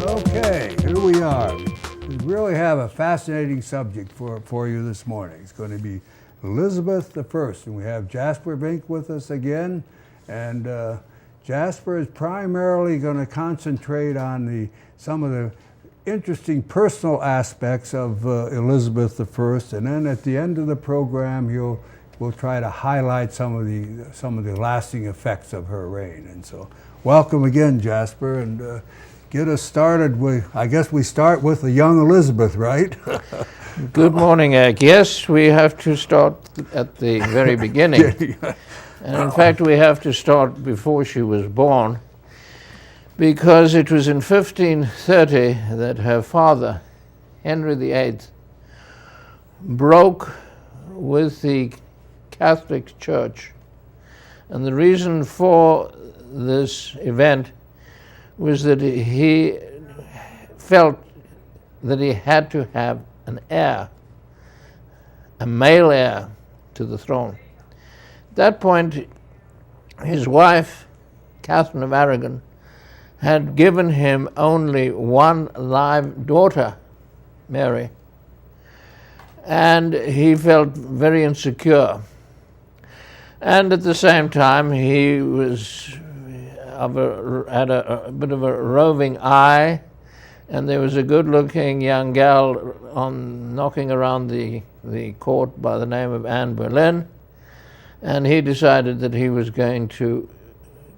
Okay, here we are. We really have a fascinating subject for you this morning. It's going to be Elizabeth I, and we have Jasper Vink with us again. And Jasper is primarily going to concentrate on some of the interesting personal aspects of Elizabeth I, and then at the end of the program, we'll try to highlight some of the lasting effects of her reign. And so, welcome again, Jasper, and get us started. I guess we start with the young Elizabeth, right? Good morning, Ag. Yes, we have to start at the very beginning. And in fact, we have to start before she was born, because it was in 1530 that her father, Henry VIII, broke with the Catholic Church. And the reason for this event was that he felt that he had to have an heir, a male heir to the throne. At that point, his wife, Catherine of Aragon, had given him only one live daughter, Mary, and he felt very insecure. And at the same time, he had a bit of a roving eye, and there was a good-looking young gal knocking around the court by the name of Anne Boleyn, and he decided that he was going to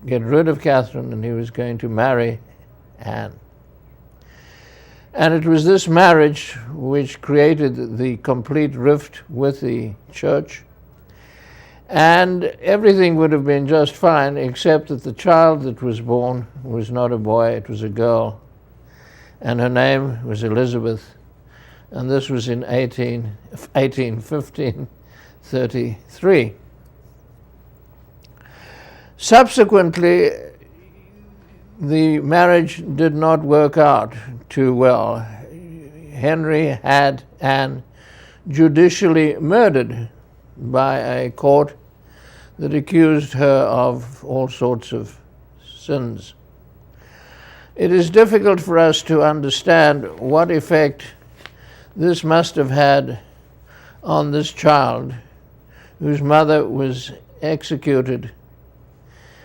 get rid of Catherine and he was going to marry Anne. And it was this marriage which created the complete rift with the church. And everything would have been just fine, except that the child that was born was not a boy, it was a girl. And her name was Elizabeth. And this was in 1533. Subsequently, the marriage did not work out too well. Henry had Anne judicially murdered by a court that accused her of all sorts of sins. It is difficult for us to understand what effect this must have had on this child, whose mother was executed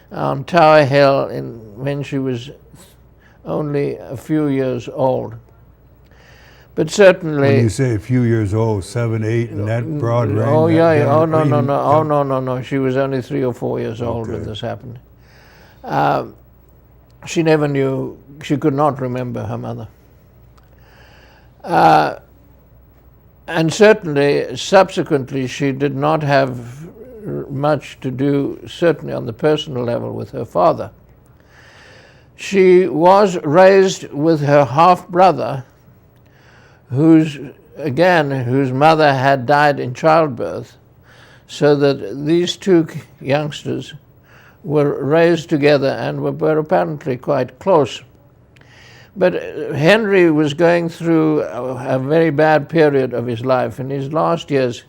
on Tower Hill when she was only a few years old. But certainly, when you say a few years old, 7, 8, and that broad range. Oh yeah, no. She was only 3 or 4 years old when this happened. She never knew. She could not remember her mother. And certainly, subsequently, she did not have much to do, certainly on the personal level, with her father. She was raised with her half-brother, whose mother had died in childbirth, so that these two youngsters were raised together and were apparently quite close. But Henry was going through a very bad period of his life. In his last years,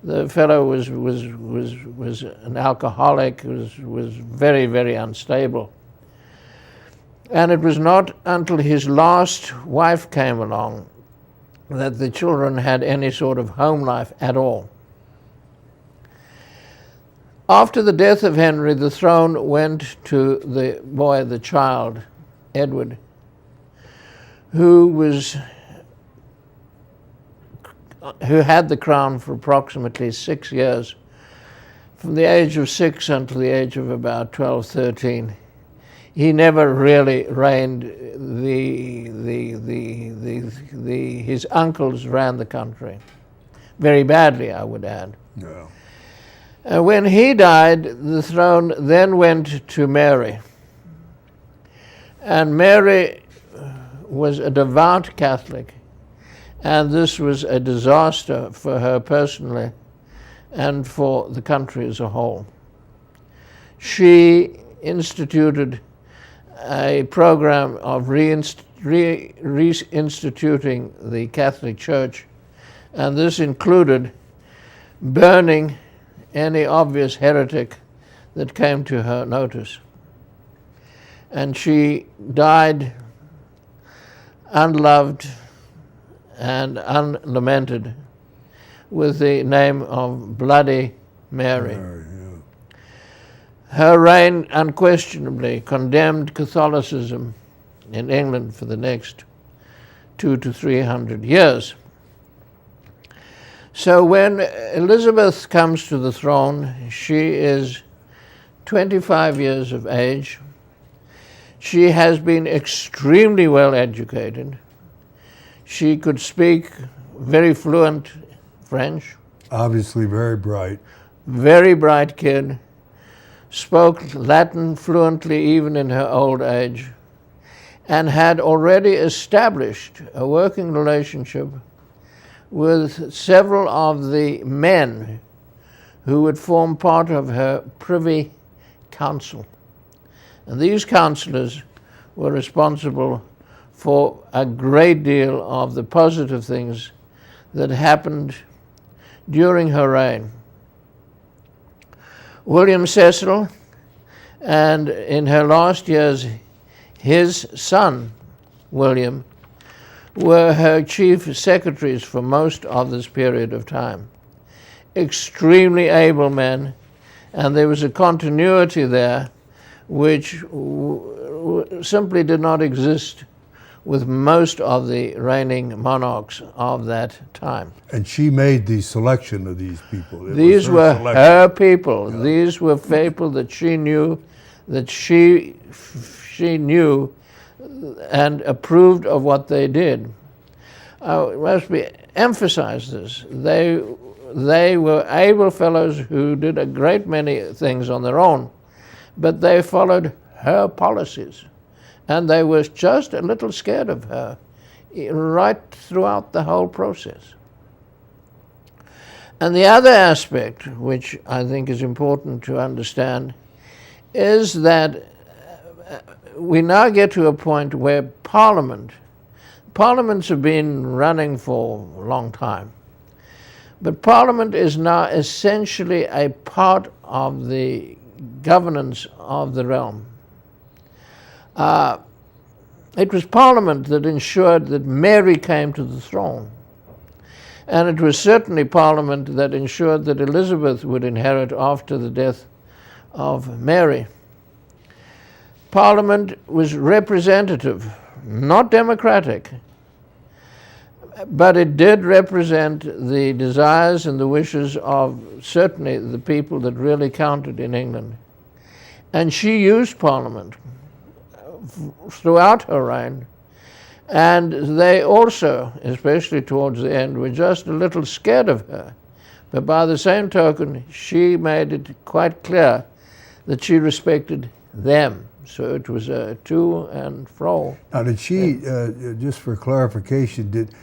the fellow was an alcoholic, was very, very unstable. And it was not until his last wife came along that the children had any sort of home life at all. After the death of Henry, the throne went to the child, Edward, who had the crown for approximately 6 years, from the age of 6 until the age of about 12, 13. He never really reigned. His uncles ran the country, very badly, I would add. Yeah. When he died, the throne then went to Mary. And Mary was a devout Catholic, and this was a disaster for her personally and for the country as a whole. She instituted a program of reinstituting the Catholic Church, and this included burning any obvious heretic that came to her notice. And she died unloved and unlamented with the name of Bloody Mary. Her reign unquestionably condemned Catholicism in England for the next 200 to 300 years. So when Elizabeth comes to the throne, she is 25 years of age. She has been extremely well educated. She could speak very fluent French. Obviously very bright. Very bright kid. Spoke Latin fluently even in her old age, and had already established a working relationship with several of the men who would form part of her privy council. And these councillors were responsible for a great deal of the positive things that happened during her reign. William Cecil, and in her last years, his son, William, were her chief secretaries for most of this period of time. Extremely able men, and there was a continuity there which simply did not exist with most of the reigning monarchs of that time. And she made the selection of these people. These were her people. Yeah. These were people that she knew, that she knew and approved of what they did. It must be emphasized this. They were able fellows who did a great many things on their own, but they followed her policies. And they were just a little scared of her right throughout the whole process. And the other aspect, which I think is important to understand, is that we now get to a point where parliaments have been running for a long time, but Parliament is now essentially a part of the governance of the realm. It was Parliament that ensured that Mary came to the throne. And it was certainly Parliament that ensured that Elizabeth would inherit after the death of Mary. Parliament was representative, not democratic, but it did represent the desires and the wishes of certainly the people that really counted in England. And she used Parliament throughout her reign, and they also, especially towards the end, were just a little scared of her. But by the same token, she made it quite clear that she respected them. So it was a to and fro. Now, did she, just for clarification, did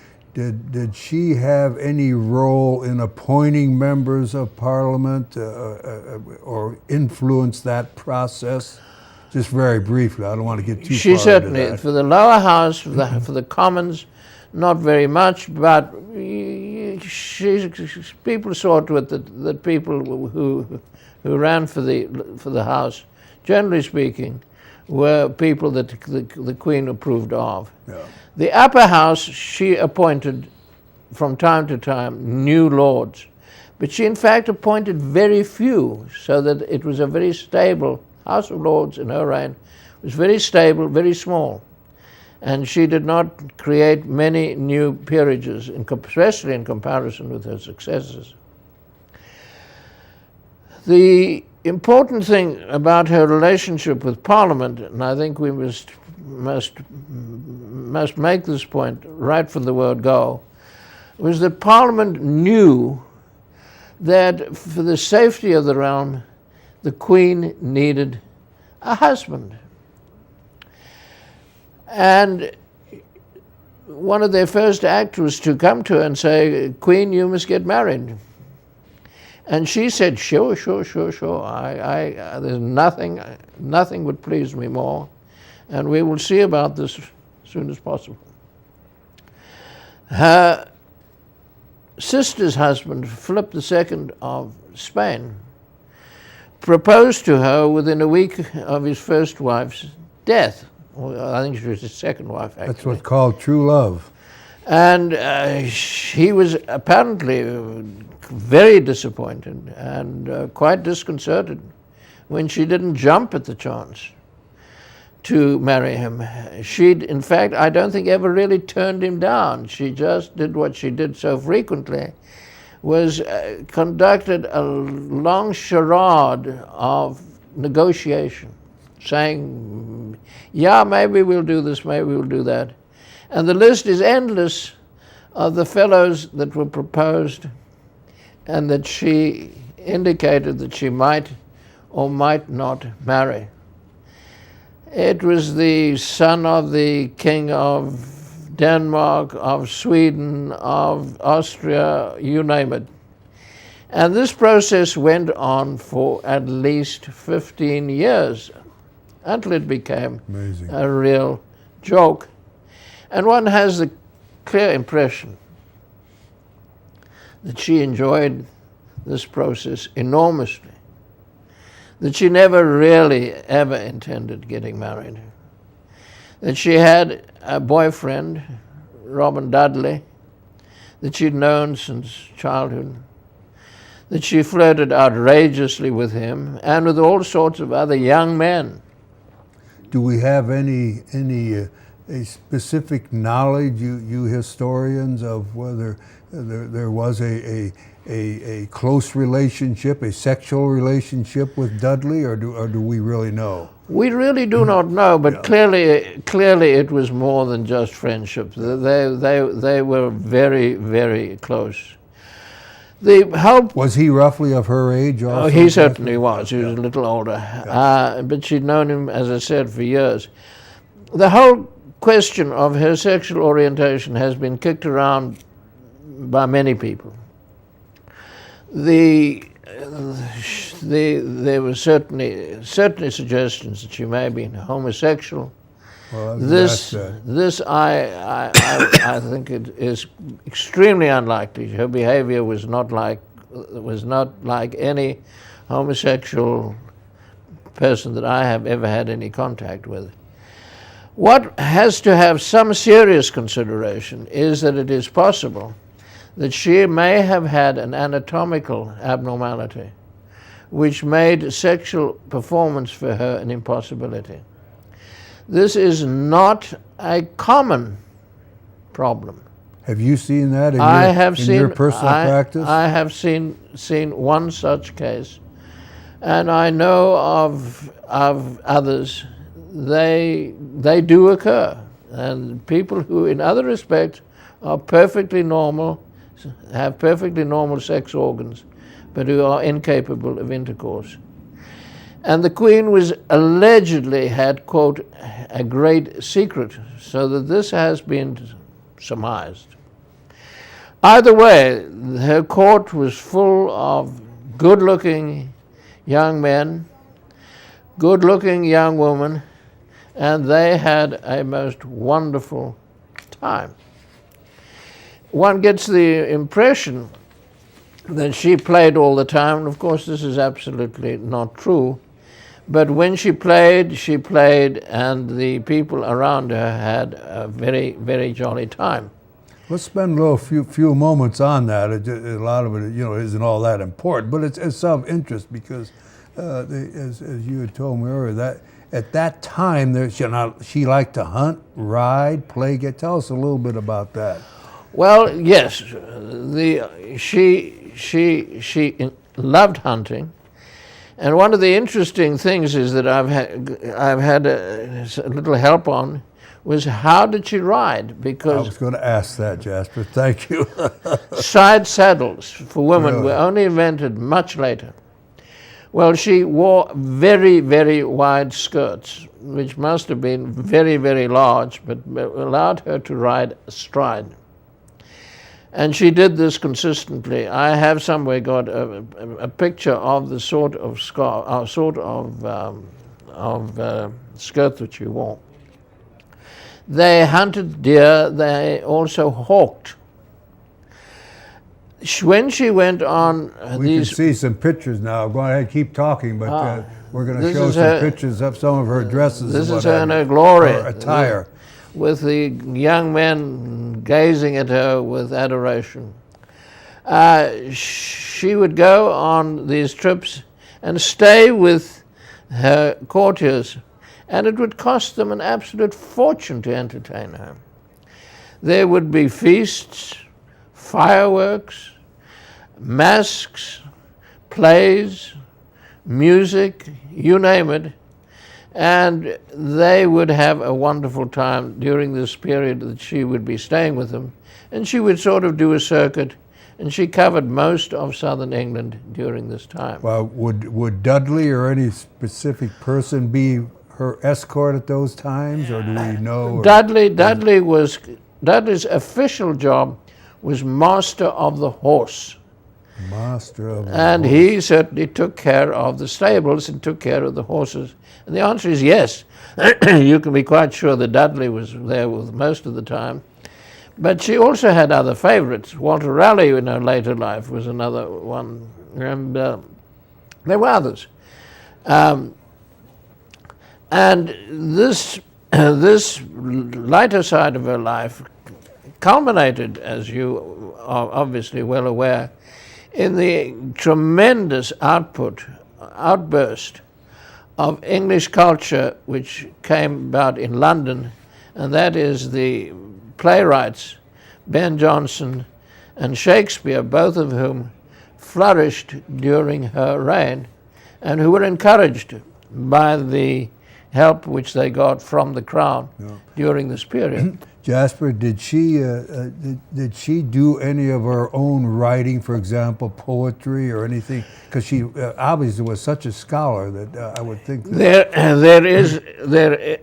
she have any role in appointing members of Parliament or influence that process? Just very briefly, I don't want to get too far into that. She certainly, for the lower house, for the Commons, not very much, but people saw to it that people who ran for the House, generally speaking, were people that the Queen approved of. Yeah. The upper house, she appointed from time to time new lords, but she in fact appointed very few, so that it was a very stable House of Lords in her reign. Was very stable, very small, and she did not create many new peerages, especially in comparison with her successors. The important thing about her relationship with Parliament, and I think we must make this point right from the word go, was that Parliament knew that for the safety of the realm, the Queen needed a husband. And one of their first acts was to come to her and say, "Queen, you must get married." And she said, sure. There's nothing would please me more. And we will see about this as soon as possible. Her sister's husband, Philip II of Spain, proposed to her within a week of his first wife's death. Well, I think she was his second wife, actually. That's what's called true love. And he was apparently very disappointed and quite disconcerted when she didn't jump at the chance to marry him. She'd, in fact, I don't think ever really turned him down. She just did what she did so frequently, was conducted a long charade of negotiation, saying, yeah, maybe we'll do this, maybe we'll do that. And the list is endless of the fellows that were proposed and that she indicated that she might or might not marry. It was the son of the King of Denmark, of Sweden, of Austria, you name it. And this process went on for at least 15 years until it became Amazing. A real joke. And one has the clear impression that she enjoyed this process enormously, that she never really ever intended getting married, that she had a boyfriend, Robin Dudley, that she'd known since childhood, that she flirted outrageously with him and with all sorts of other young men. Do we have any a specific knowledge, you historians, of whether there was a close relationship, a sexual relationship with Dudley, or do we really know? We really do not know, but clearly it was more than just friendship. They were very, very close. Was he roughly of her age also? Oh, he certainly was. He was a little older. But she'd known him, as I said, for years. The whole question of her sexual orientation has been kicked around by many people. There were certainly suggestions that she may have been homosexual. Well, this I think it is extremely unlikely. Her behavior was not like any homosexual person that I have ever had any contact with. What has to have some serious consideration is that it is possible that she may have had an anatomical abnormality which made sexual performance for her an impossibility. This is not a common problem. Have you seen that in your personal practice? I have seen one such case, and I know of others. They do occur, and people who in other respects are perfectly normal, have perfectly normal sex organs, but who are incapable of intercourse. And the Queen was allegedly had, quote, a great secret, so that this has been surmised. Either way, her court was full of good-looking young men, good-looking young women, and they had a most wonderful time. One gets the impression that she played all the time, and of course this is absolutely not true. But when she played, and the people around her had a very, very jolly time. Let's spend a few moments on that. A lot of it, isn't all that important, but it's of interest because, as you had told me earlier, that at that time, she liked to hunt, ride, play. Tell us a little bit about that. Well, yes, she loved hunting. And one of the interesting things is that I've had a little help on was how did she ride? Because I was going to ask that, Jasper. Thank you. Side saddles for women Really? were only invented much later. Well, she wore very, very wide skirts, which must have been very, very large, but allowed her to ride astride. And she did this consistently. I have somewhere got a picture of the sort of skirt that she wore. They hunted deer. They also hawked. When she went on We these... can see some pictures now. Go ahead, keep talking, but we're going to this show is some her- pictures of some of her dresses. This and is what her in have her you. glory. Her attire. With the young men gazing at her with adoration. She would go on these trips and stay with her courtiers, and it would cost them an absolute fortune to entertain her. There would be feasts, fireworks, masks, plays, music, you name it, and they would have a wonderful time during this period that she would be staying with them. And she would sort of do a circuit, and she covered most of southern England during this time. Well, would Dudley or any specific person be her escort at those times, or do we know? Dudley's official job was master of the horse. Master of the And horse. he certainly took care of the stables and took care of the horses. And the answer is yes. You can be quite sure that Dudley was there with most of the time. But she also had other favorites. Walter Raleigh in her later life was another one. And there were others. And this lighter side of her life culminated, as you are obviously well aware, in the tremendous outburst of English culture which came about in London, and that is the playwrights Ben Jonson and Shakespeare, both of whom flourished during her reign and who were encouraged by the help which they got from the crown during this period. Jasper, did she do any of her own writing, for example, poetry or anything? Because she obviously was such a scholar that I would think that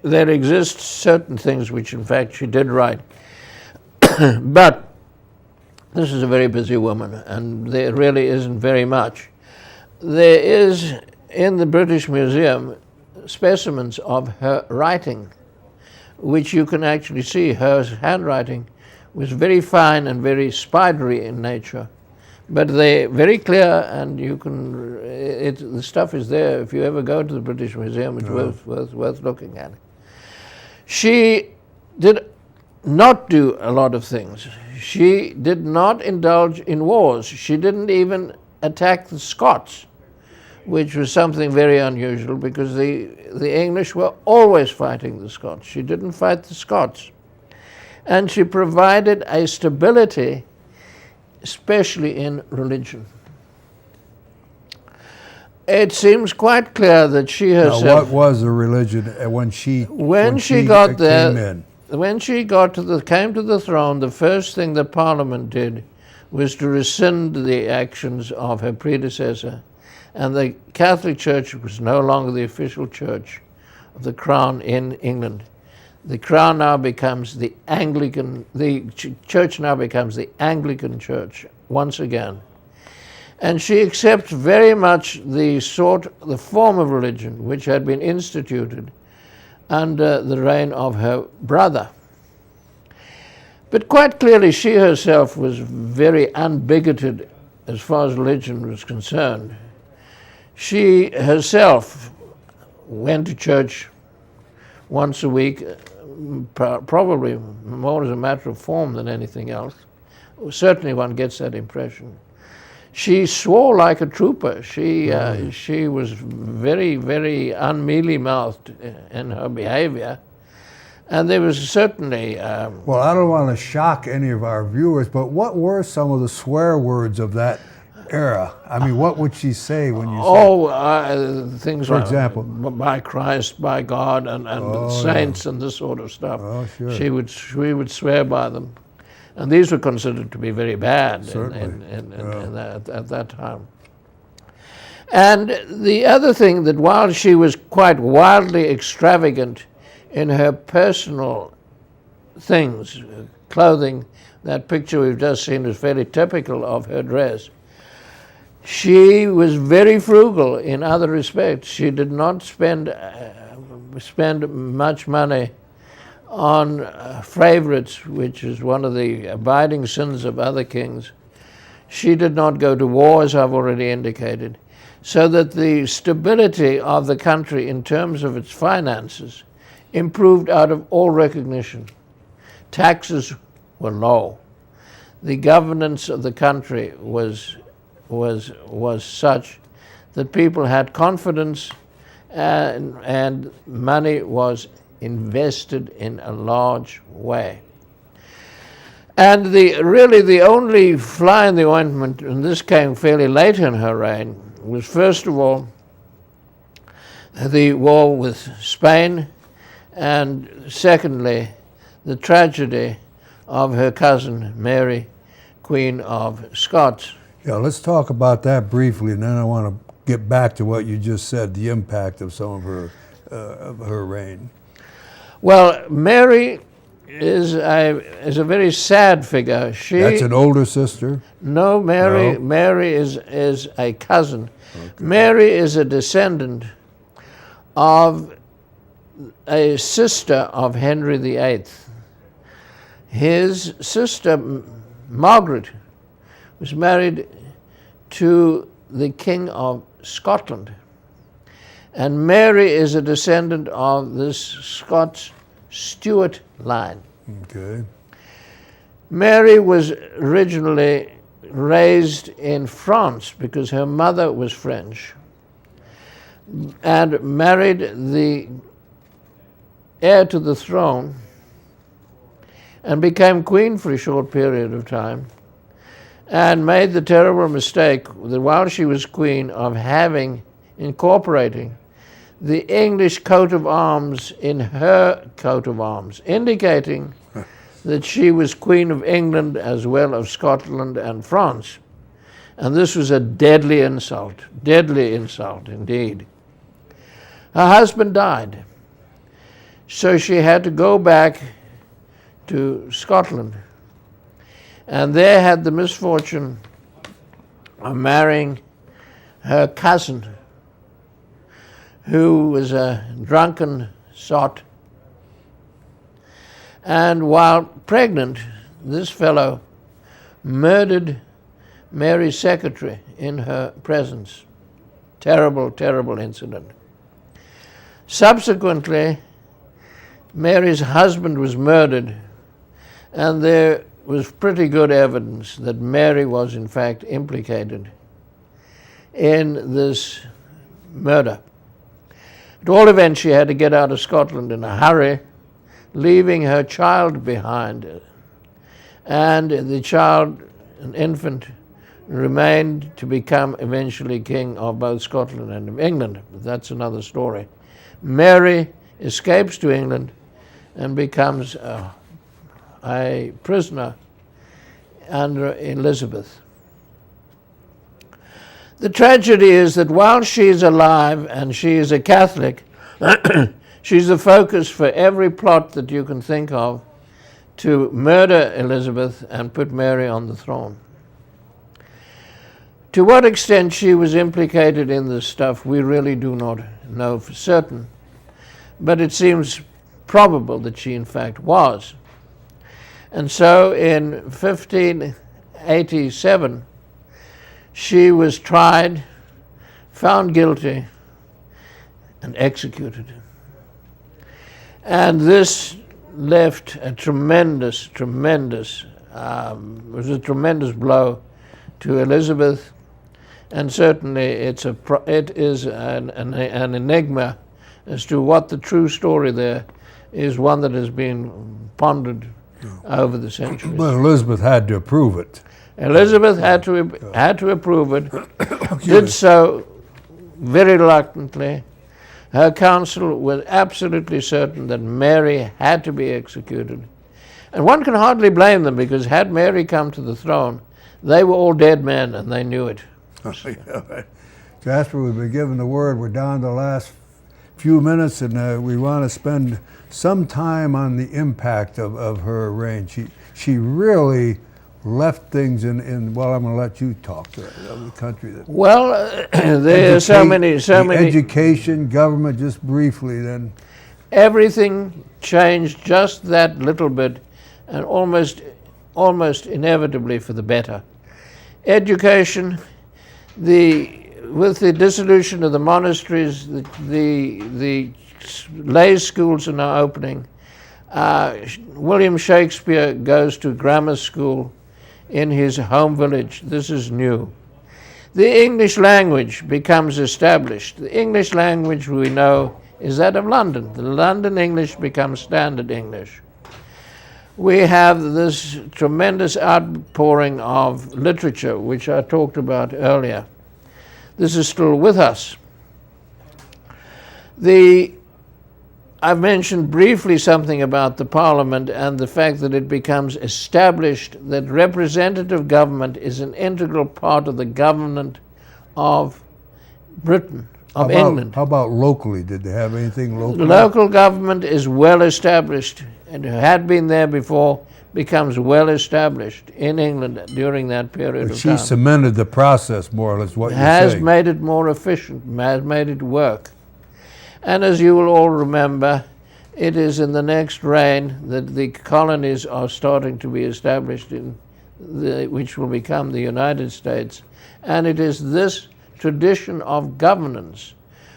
there exists certain things which in fact she did write. But this is a very busy woman, and there really isn't very much. There is in the British Museum specimens of her writing, which you can actually see. Her handwriting was very fine and very spidery in nature, but they're very clear, and you can. The stuff is there. If you ever go to the British Museum, it's worth looking at. She did not do a lot of things. She did not indulge in wars. She didn't even attack the Scots, which was something very unusual because the English were always fighting the Scots. She didn't fight the Scots. And she provided a stability, especially in religion. It seems quite clear that she herself... Now, what was the religion when she got there, came in? When she came to the throne, the first thing the Parliament did was to rescind the actions of her predecessor. And the Catholic Church was no longer the official church of the Crown in England. The Crown now becomes the Church now becomes the Anglican Church once again. And she accepts very much the form of religion which had been instituted under the reign of her brother. But quite clearly she herself was very unbigoted as far as religion was concerned. She herself went to church once a week, probably more as a matter of form than anything else. Certainly one gets that impression. She swore like a trooper. She was very, very unmealy-mouthed in her behavior. And there was certainly... well, I don't want to shock any of our viewers, but what were some of the swear words of that era? I mean, what would she say when you say... things for like, example, by Christ, by God, and saints, and this sort of stuff. Oh, sure. She would swear by them. And these were considered to be very bad at that time. And the other thing, that while she was quite wildly extravagant in her personal things, clothing, that picture we've just seen is fairly typical of her dress, she was very frugal in other respects. She did not spend much money on favorites, which is one of the abiding sins of other kings. She did not go to war, as I've already indicated, so that the stability of the country in terms of its finances improved out of all recognition. Taxes were low. The governance of the country was such that people had confidence, and money was invested in a large way. And really the only fly in the ointment, and this came fairly late in her reign, was first of all the war with Spain, and secondly the tragedy of her cousin Mary, Queen of Scots. Yeah, let's talk about that briefly, and then I want to get back to what you just said, the impact of some of her reign. Well, Mary is a very sad figure. That's an older sister? No, Mary is a cousin. Okay. Mary is a descendant of a sister of Henry VIII. His sister Margaret was married to the King of Scotland, and Mary is a descendant of this Scots Stuart line. Okay. Mary was originally raised in France because her mother was French, and married the heir to the throne and became queen for a short period of time, and made the terrible mistake that while she was queen of incorporating the English coat of arms in her coat of arms, indicating that she was Queen of England as well as Scotland and France. And this was a deadly insult indeed. Her husband died, so she had to go back to Scotland, and there had the misfortune of marrying her cousin, who was a drunken sot. And while pregnant, this fellow murdered Mary's secretary in her presence. Terrible, terrible incident. Subsequently, Mary's husband was murdered, and there was pretty good evidence that Mary was in fact implicated in this murder. At all events, she had to get out of Scotland in a hurry, leaving her child behind. And the child, an infant, remained to become eventually king of both Scotland and of England. But that's another story. Mary escapes to England and becomes a prisoner under Elizabeth. The tragedy is that while she is alive and she is a Catholic, she's the focus for every plot that you can think of to murder Elizabeth and put Mary on the throne. To what extent she was implicated in this stuff, we really do not know for certain, but it seems probable that she in fact was. And so in 1587, she was tried, found guilty, and executed. And this left a tremendous blow to Elizabeth, and certainly it is an enigma as to what the true story there is, one that has been pondered over the centuries. But Elizabeth had to approve it. Elizabeth had to approve it, did so very reluctantly. Her council was absolutely certain that Mary had to be executed. And one can hardly blame them, because had Mary come to the throne, they were all dead men and they knew it. Jasper, we've been given the word. We're down to the last few minutes, and we want to spend some time on the impact of her reign. She really left things in well, I'm going to let you talk to the country. Well, there are so many. Education, government, just briefly then. everything changed just that little bit, and almost inevitably for the better. Education, with the dissolution of the monasteries, the lay schools are now opening. William Shakespeare goes to grammar school in his home village. This is new. The English language becomes established. The English language we know is that of London. The London English becomes standard English. We have this tremendous outpouring of literature, which I talked about earlier. This is still with us. I've mentioned briefly something about the Parliament and the fact that it becomes established that representative government is an integral part of the government of Britain, of England. How about locally? Did they have anything locally? Local government is well established, and had been there before, becomes well established in England during that period of time. She cemented the process, more or less, what you're saying. Has made it more efficient, has made it work. And as you will all remember, it is in the next reign that the colonies are starting to be established which will become the United States. And it is this tradition of governance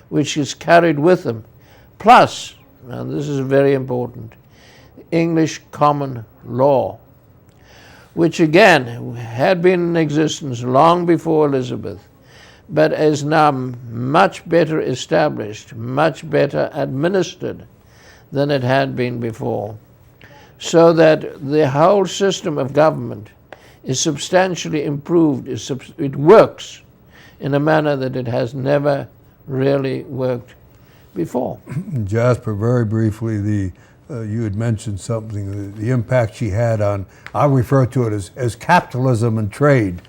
which is carried with them. Plus, and this is very important, English common law, which again had been in existence long before Elizabeth, but is now much better established, much better administered than it had been before, so that the whole system of government is substantially improved. It works in a manner that it has never really worked before. Jasper, very briefly, you had mentioned something, the impact she had on, I refer to it as capitalism and trade.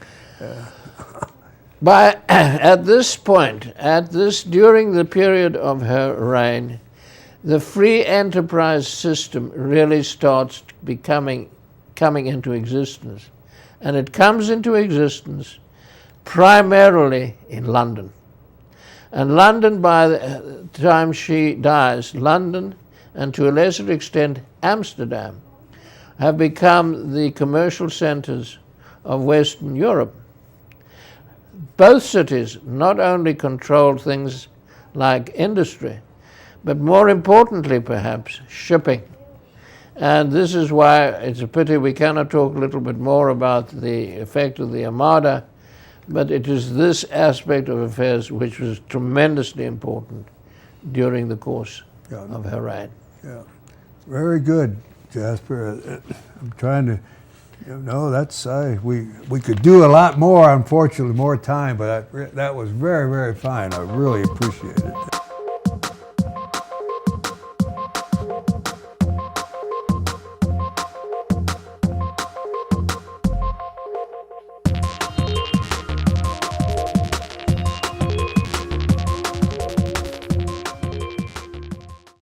At this point, during the period of her reign, the free enterprise system really starts coming into existence. And it comes into existence primarily in London. And London, by the time she dies, London, and to a lesser extent Amsterdam, have become the commercial centers of Western Europe. Both cities not only control things like industry, but more importantly perhaps, shipping. And this is why it's a pity we cannot talk a little bit more about the effect of the Armada, but it is this aspect of affairs which was tremendously important during the course of her reign. Yeah, very good, Jasper. I'm trying to, we could do a lot more, unfortunately, more time, but that was very, very fine. I really appreciate it.